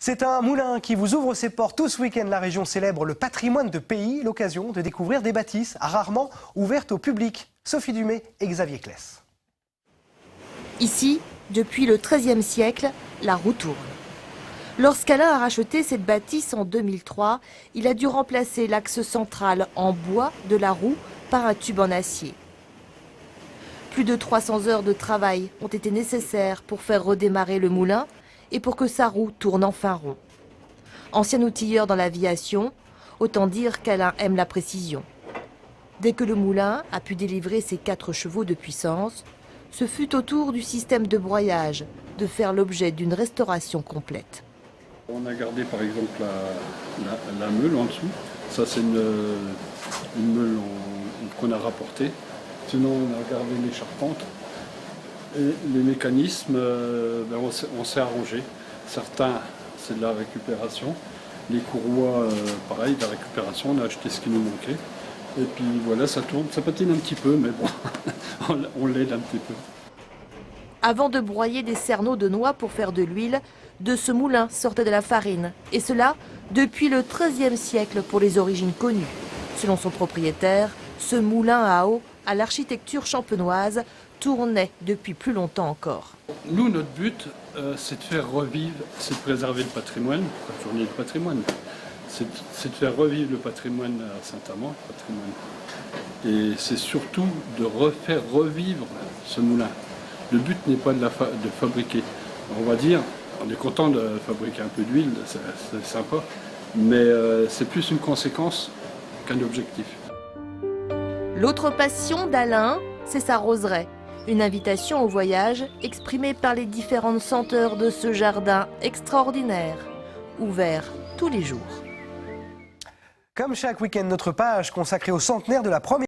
C'est un moulin qui vous ouvre ses portes tout ce week-end. La région célèbre le patrimoine de pays, l'occasion de découvrir des bâtisses rarement ouvertes au public. Sophie Dumais et Xavier Kless. Ici, depuis le XIIIe siècle, la roue tourne. Lorsqu'Alain a racheté cette bâtisse en 2003, il a dû remplacer l'axe central en bois de la roue par un tube en acier. Plus de 300 heures de travail ont été nécessaires pour faire redémarrer le moulin et pour que sa roue tourne enfin rond. Ancien outilleur dans l'aviation, autant dire qu'Alain aime la précision. Dès que le moulin a pu délivrer ses 4 chevaux de puissance, ce fut au tour du système de broyage de faire l'objet d'une restauration complète. On a gardé par exemple la meule en dessous. Ça c'est une meule qu'on a rapportée. Sinon on a gardé les charpentes. Et les mécanismes, on s'est arrangé. Certains c'est de la récupération. Les courroies, pareil, de la récupération. On a acheté ce qui nous manquait. Et puis voilà, ça tourne. Ça patine un petit peu, mais bon, on l'aide un petit peu. Avant de broyer des cerneaux de noix pour faire de l'huile, de ce moulin sortait de la farine. Et cela depuis le XIIIe siècle pour les origines connues. Selon son propriétaire, ce moulin à eau, à l'architecture champenoise, tournait depuis plus longtemps encore. Nous, notre but, c'est de faire revivre, c'est de préserver le patrimoine, la journée du patrimoine. C'est de faire revivre le patrimoine à Saint-Amand, le patrimoine. Et c'est surtout de refaire revivre ce moulin. Le but n'est pas de fabriquer. On va dire, on est content de fabriquer un peu d'huile, c'est sympa, mais c'est plus une conséquence qu'un objectif. L'autre passion d'Alain, c'est sa roseraie. Une invitation au voyage exprimée par les différentes senteurs de ce jardin extraordinaire, ouvert tous les jours. Comme chaque week-end, notre page consacrée au centenaire de la première